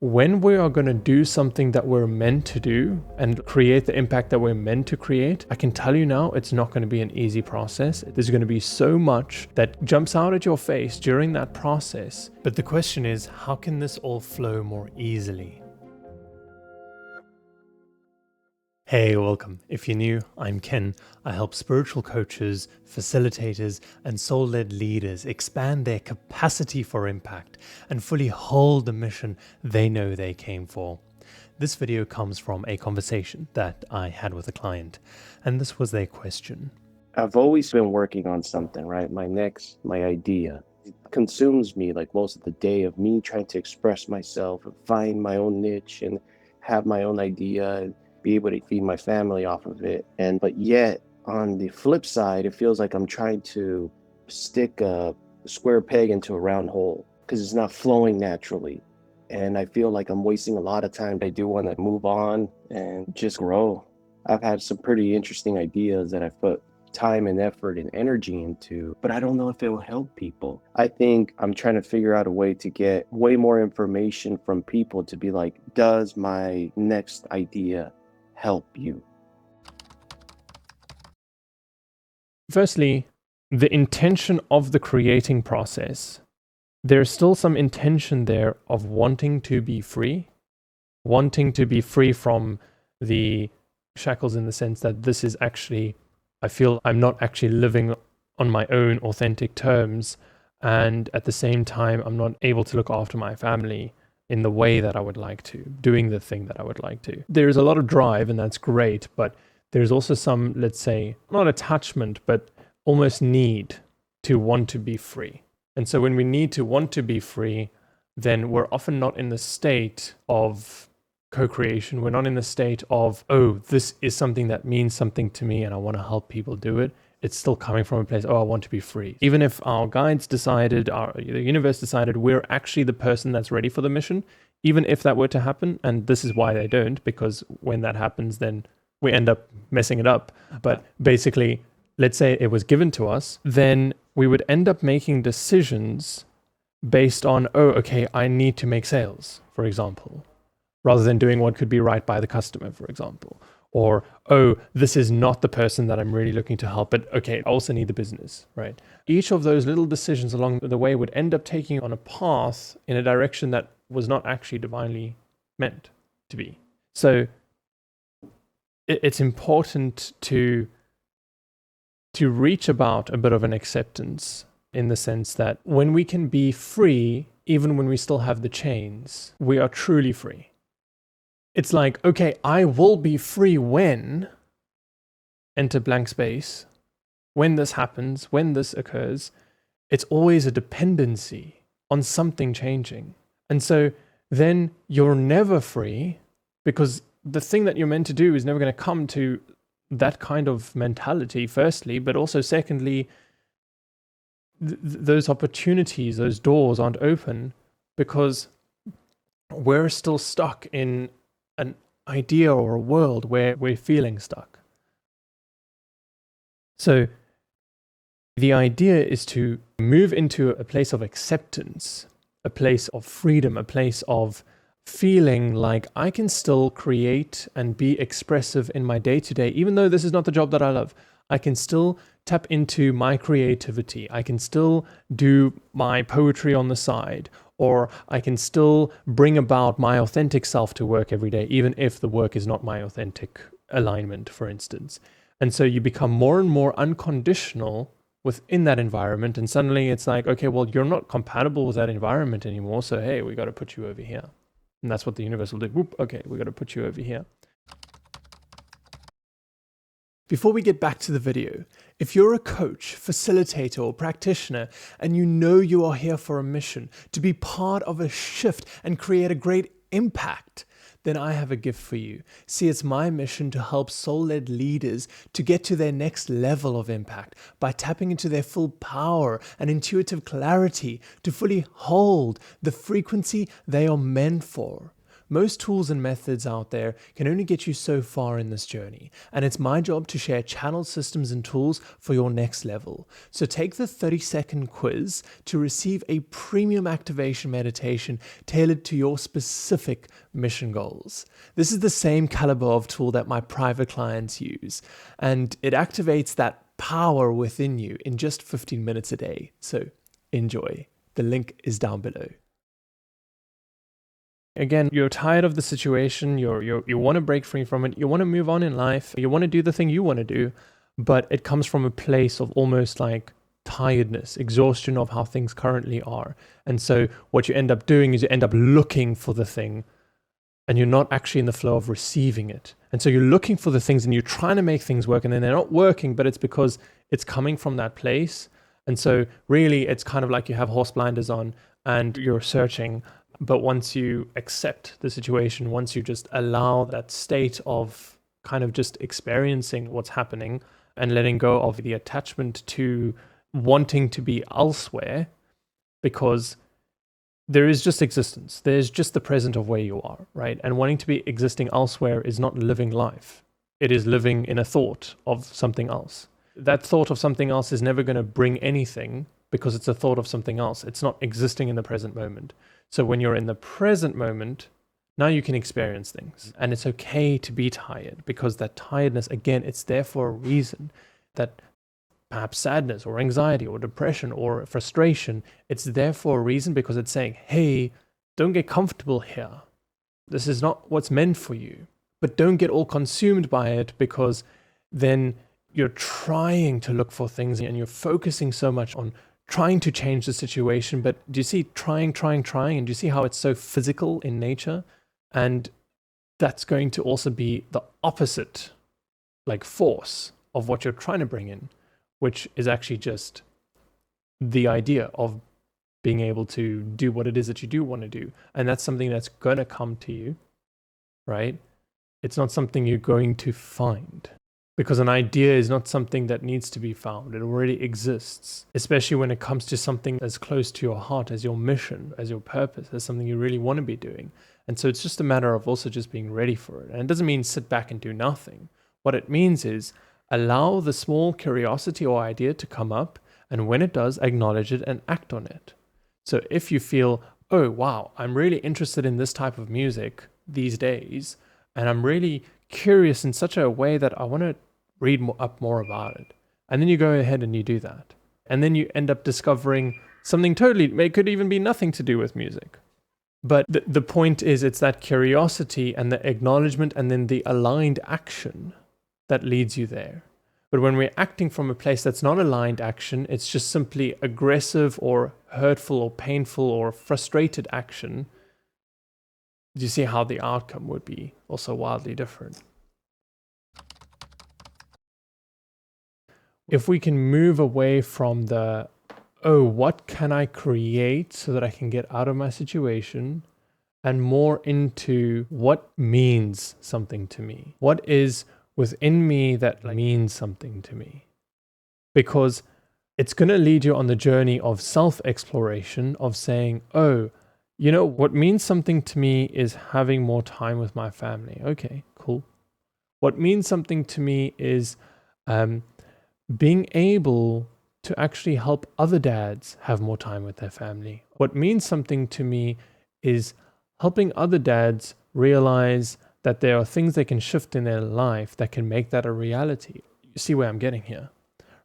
when we are going to do something that we're meant to do and create the impact that we're meant to create, I can tell you now, it's not going to be an easy process. There's going to be so much that jumps out at your face during that process. But the question is, how can this all flow more easily? Hey, welcome. If you're new, I'm Ken. I help spiritual coaches, facilitators, and soul-led leaders expand their capacity for impact and fully hold the mission they know they came for. This video comes from a conversation that I had with a client, and this was their question. I've always been working on something, right? My idea. It consumes me like most of the day of me trying to express myself and find my own niche and have my own idea and be able to feed my family off of it. But yet on the flip side, it feels like I'm trying to stick a square peg into a round hole because it's not flowing naturally. And I feel like I'm wasting a lot of time. I do want to move on and just grow. I've had some pretty interesting ideas that I've put time and effort and energy into, but I don't know if it will help people. I think I'm trying to figure out a way to get way more information from people to be like, does my next idea help you? Firstly, the intention of the creating process. There's still some intention there of wanting to be free from the shackles, in the sense that this is actually, I feel I'm not actually living on my own authentic terms, and at the same time I'm not able to look after my family in the way that I would like to, doing the thing that I would like to. There's a lot of drive, and that's great, but there's also some, let's say, not attachment, but almost need to want to be free. And so when we need to want to be free, then we're often not in the state of co-creation. We're not in the state of, oh, this is something that means something to me and I want to help people do it. It's still coming from a place, oh, I want to be free. Even if our guides decided, the universe decided we're actually the person that's ready for the mission, even if that were to happen, and this is why they don't, because when that happens, then we end up messing it up. But basically, let's say it was given to us, then we would end up making decisions based on, oh, okay, I need to make sales, for example, rather than doing what could be right by the customer, for example. Or, oh, this is not the person that I'm really looking to help, but okay, I also need the business, right? Each of those little decisions along the way would end up taking on a path in a direction that was not actually divinely meant to be. So it's important to reach about a bit of an acceptance, in the sense that when we can be free, even when we still have the chains, we are truly free. It's like, okay, I will be free when, enter blank space, when this happens, when this occurs. It's always a dependency on something changing. And so then you're never free, because the thing that you're meant to do is never going to come to that kind of mentality, firstly, but also secondly, those opportunities, those doors aren't open because we're still stuck in an idea or a world where we're feeling stuck. So the idea is to move into a place of acceptance, a place of freedom, a place of feeling like I can still create and be expressive in my day-to-day, even though this is not the job that I love. I can still tap into my creativity. I can still do my poetry on the side, or I can still bring about my authentic self to work every day, even if the work is not my authentic alignment, for instance. And so you become more and more unconditional within that environment, and suddenly it's like, okay, well, you're not compatible with that environment anymore, so hey, we got to put you over here. And that's what the universe will do. Whoop, okay, we got to put you over here. Before we get back to the video, if you're a coach, facilitator, or practitioner, and you know you are here for a mission, to be part of a shift and create a great impact, then I have a gift for you. See, it's my mission to help soul-led leaders to get to their next level of impact by tapping into their full power and intuitive clarity to fully hold the frequency they are meant for, most tools and methods out there can only get you so far in this journey. And it's my job to share channel systems and tools for your next level. So take the 30-second quiz to receive a premium activation meditation tailored to your specific mission goals. This is the same caliber of tool that my private clients use, and it activates that power within you in just 15 minutes a day. So enjoy. The link is down below. Again, you're tired of the situation, you want to break free from it, you want to move on in life, you want to do the thing you want to do, but it comes from a place of almost like tiredness, exhaustion of how things currently are. And so what you end up doing is you end up looking for the thing, and you're not actually in the flow of receiving it. And so you're looking for the things and you're trying to make things work, and then they're not working, but it's because it's coming from that place. And so really it's kind of like you have horse blinders on and you're searching. But once you accept the situation, once you just allow that state of kind of just experiencing what's happening and letting go of the attachment to wanting to be elsewhere, because there is just existence. There's just the present of where you are, right? And wanting to be existing elsewhere is not living life. It is living in a thought of something else. That thought of something else is never going to bring anything because it's a thought of something else. It's not existing in the present moment. So when you're in the present moment, now you can experience things. And it's okay to be tired, because that tiredness, again, it's there for a reason. That perhaps sadness or anxiety or depression or frustration, it's there for a reason, because it's saying, hey, don't get comfortable here. This is not what's meant for you. But don't get all consumed by it, because then you're trying to look for things and you're focusing so much on trying to change the situation. But do you see trying, and do you see how it's so physical in nature? And that's going to also be the opposite, like, force of what you're trying to bring in, which is actually just the idea of being able to do what it is that you do want to do. And that's something that's going to come to you, right? It's not something you're going to find. Because an idea is not something that needs to be found. It already exists, especially when it comes to something as close to your heart as your mission, as your purpose, as something you really want to be doing. And so it's just a matter of also just being ready for it. And it doesn't mean sit back and do nothing. What it means is allow the small curiosity or idea to come up, and when it does, acknowledge it and act on it. So if you feel, oh, wow, I'm really interested in this type of music these days, and I'm really curious in such a way that I want to read up more about it. And then you go ahead and you do that. And then you end up discovering something totally, it could even be nothing to do with music. But the point is, it's that curiosity and the acknowledgement and then the aligned action that leads you there. But when we're acting from a place that's not aligned action, it's just simply aggressive or hurtful or painful or frustrated action. Do you see how the outcome would be also wildly different? If we can move away from the, oh, what can I create so that I can get out of my situation, and more into what means something to me? What is within me that means something to me? Because it's going to lead you on the journey of self-exploration, of saying, oh, you know, what means something to me is having more time with my family. Okay, cool. What means something to me is being able to actually help other dads have more time with their family. What means something to me is helping other dads realize that there are things they can shift in their life that can make that a reality. You see where I'm getting here,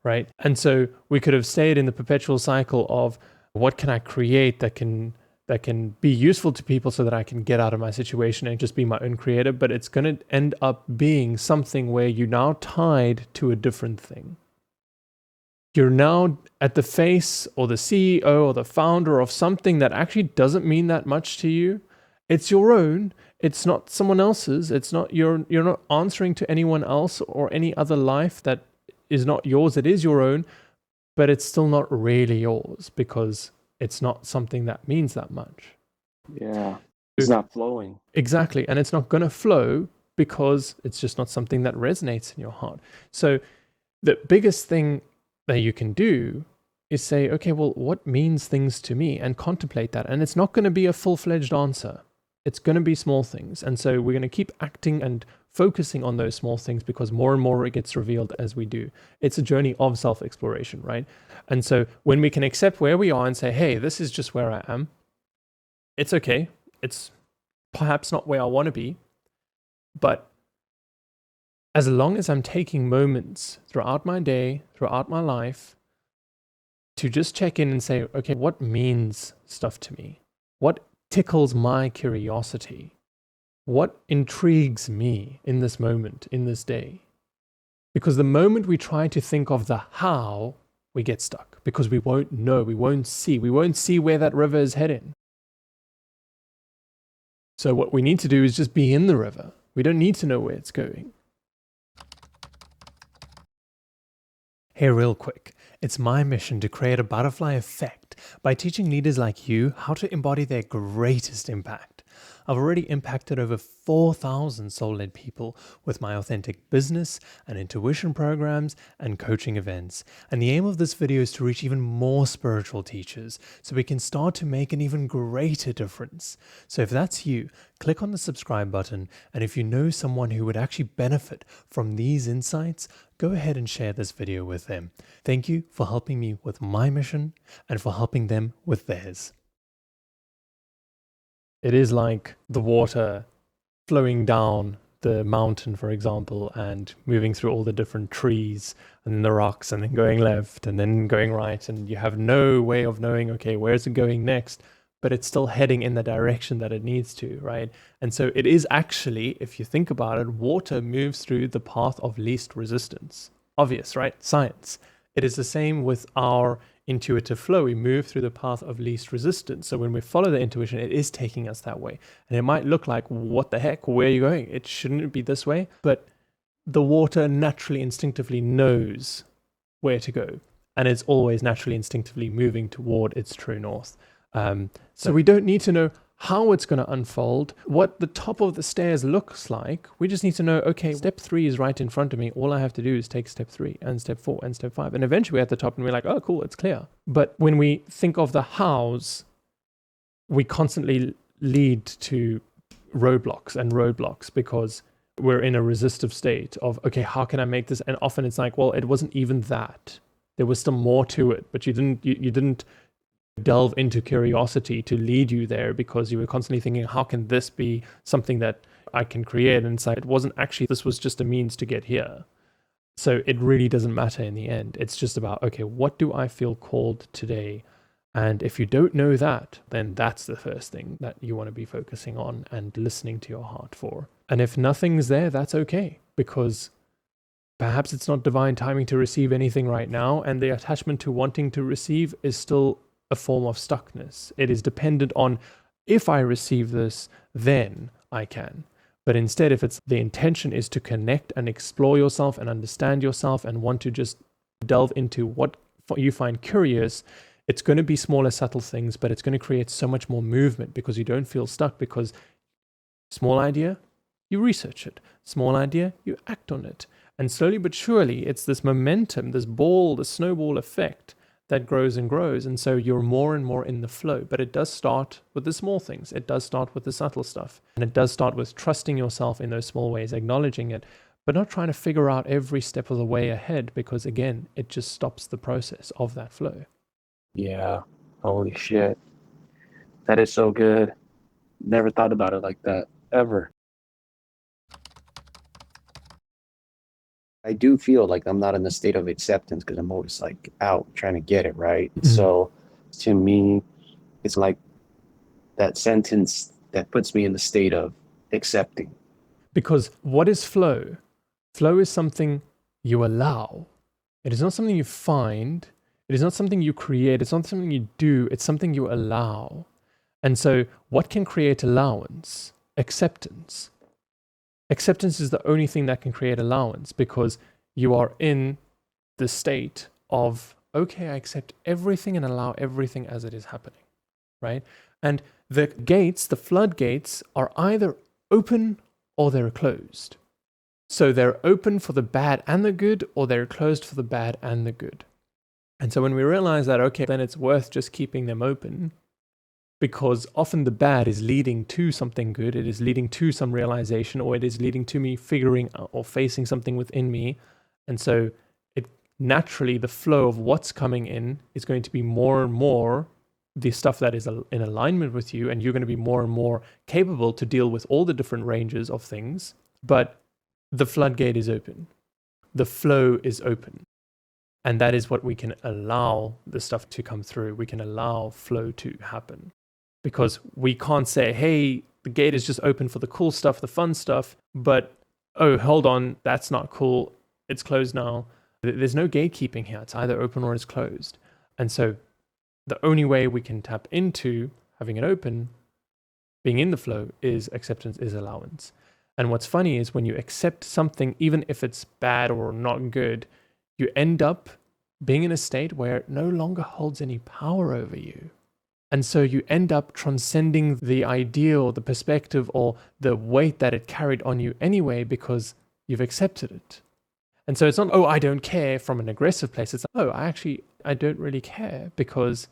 right? And so we could have stayed in the perpetual cycle of what can I create that can be useful to people so that I can get out of my situation and just be my own creator, but it's going to end up being something where you're now tied to a different thing. You're now at the face or the CEO or the founder of something that actually doesn't mean that much to you. It's your own. It's not someone else's. It's not you're not answering to anyone else or any other life that is not yours. It is your own, but it's still not really yours because it's not something that means that much. Yeah, it's not flowing. Exactly, and it's not going to flow because it's just not something that resonates in your heart. So the biggest thing that you can do is say, okay, well, what means things to me, and contemplate that. And it's not going to be a full-fledged answer. It's going to be small things. And so we're going to keep acting and focusing on those small things because more and more it gets revealed as we do. It's a journey of self-exploration, right? And so when we can accept where we are and say, hey, this is just where I am, it's okay. It's perhaps not where I want to be, but as long as I'm taking moments throughout my day, throughout my life, to just check in and say, okay, what means stuff to me? What tickles my curiosity? What intrigues me in this moment, in this day? Because the moment we try to think of the how, we get stuck because we won't know, we won't see where that river is heading. So what we need to do is just be in the river. We don't need to know where it's going. Hey, real quick, it's my mission to create a butterfly effect by teaching leaders like you how to embody their greatest impact. I've already impacted over 4,000 soul-led people with my authentic business and intuition programs and coaching events. And the aim of this video is to reach even more spiritual teachers so we can start to make an even greater difference. So if that's you, click on the subscribe button. And if you know someone who would actually benefit from these insights, go ahead and share this video with them. Thank you for helping me with my mission and for helping them with theirs. It is like the water flowing down the mountain, for example, and moving through all the different trees and the rocks and then going left and then going right. And you have no way of knowing, okay, where's it going next? But it's still heading in the direction that it needs to, right? And so it is actually, if you think about it, water moves through the path of least resistance. Obvious, right? Science. It is the same with our intuitive flow. We move through the path of least resistance. So when we follow the intuition, it is taking us that way. And it might look like, what the heck, where are you going? It shouldn't be this way. But the water naturally, instinctively knows where to go. And it's always naturally, instinctively moving toward its true north. So we don't need to know how it's going to unfold, what the top of the stairs looks like. We just need to know, okay, step 3 is right in front of me. All I have to do is take step 3 and step 4 and step 5. And eventually we're at the top and we're like, oh, cool, it's clear. But when we think of the hows, we constantly lead to roadblocks because we're in a resistive state of, okay, how can I make this? And often it's like, well, it wasn't even that. There was still more to it, but you didn't delve into curiosity to lead you there because you were constantly thinking, how can this be something that I can create? And it's like, it wasn't actually, this was just a means to get here. So it really doesn't matter in the end. It's just about, okay, what do I feel called today? And if you don't know that, then that's the first thing that you want to be focusing on and listening to your heart for. And if nothing's there, that's okay, because perhaps it's not divine timing to receive anything right now, and the attachment to wanting to receive is still a form of stuckness. It is dependent on, if I receive this, then I can. But instead, if it's the intention is to connect and explore yourself and understand yourself and want to just delve into what you find curious, it's going to be smaller, subtle things, but it's going to create so much more movement because you don't feel stuck. Because small idea, you research it. Small idea, you act on it. And slowly but surely, it's this momentum, this snowball effect that grows and grows. And so you're more and more in the flow. But it does start with the small things. It does start with the subtle stuff. And it does start with trusting yourself in those small ways, acknowledging it, but not trying to figure out every step of the way ahead, because again, it just stops the process of that flow. Yeah. Holy shit. That is so good. Never thought about it like that, ever. I do feel like I'm not in a state of acceptance because I'm always like out trying to get it right. So to me, it's like that sentence that puts me in the state of accepting. Because what is flow? Flow is something you allow. It is not something you find. It is not something you create. It's not something you do. It's something you allow. And so what can create allowance? Acceptance. Acceptance is the only thing that can create allowance, because you are in the state of, okay, I accept everything and allow everything as it is happening, right? And the gates, the floodgates, are either open or they're closed. So they're open for the bad and the good, or they're closed for the bad and the good. And so when we realize that, okay, then it's worth just keeping them open, because often the bad is leading to something good. It is leading to some realization, or it is leading to me figuring out or facing something within me. And so it naturally, the flow of what's coming in is going to be more and more the stuff that is in alignment with you, and you're going to be more and more capable to deal with all the different ranges of things. But the floodgate is open. The flow is open. And that is what we can allow the stuff to come through. We can allow flow to happen. Because we can't say, hey, the gate is just open for the cool stuff, the fun stuff, but, oh, hold on, that's not cool. It's closed now. There's no gatekeeping here. It's either open or it's closed. And so the only way we can tap into having it open, being in the flow, is acceptance, is allowance. And what's funny is when you accept something, even if it's bad or not good, you end up being in a state where it no longer holds any power over you. And so you end up transcending the ideal, the perspective, or the weight that it carried on you anyway, because you've accepted it. And so it's not, oh, I don't care from an aggressive place. It's, oh, I don't really care, because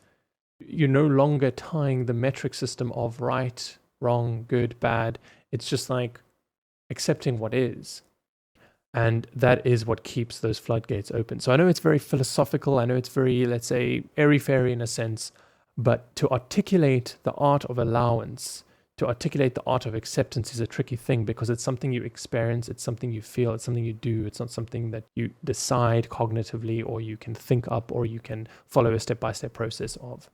you're no longer tying the metric system of right, wrong, good, bad. It's just like accepting what is. And that is what keeps those floodgates open. So I know it's very philosophical. I know it's very, let's say, airy-fairy in a sense. But to articulate the art of allowance, to articulate the art of acceptance is a tricky thing, because it's something you experience, it's something you feel, it's something you do. It's not something that you decide cognitively, or you can think up, or you can follow a step-by-step process of.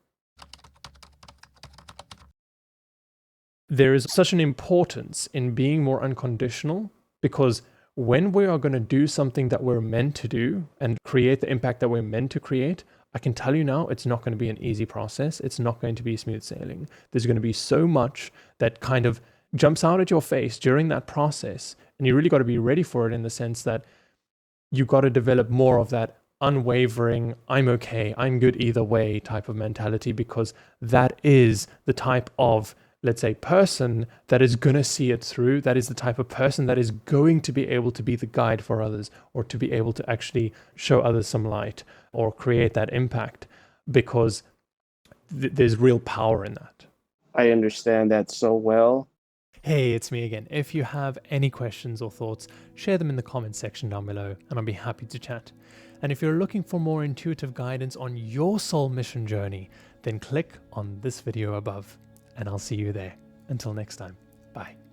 There is such an importance in being more unconditional, because when we are going to do something that we're meant to do and create the impact that we're meant to create, I can tell you now, it's not going to be an easy process. It's not going to be smooth sailing. There's going to be so much that kind of jumps out at your face during that process. And you really got to be ready for it, in the sense that you got to develop more of that unwavering, I'm okay, I'm good either way type of mentality, because that is the type of, let's say, person that is going to see it through. That is the type of person that is going to be able to be the guide for others, or to be able to actually show others some light, or create that impact, because there's real power in that. I understand that so well. Hey, it's me again. If you have any questions or thoughts, share them in the comments section down below, and I'll be happy to chat. And if you're looking for more intuitive guidance on your soul mission journey, then click on this video above, and I'll see you there. Until next time, bye.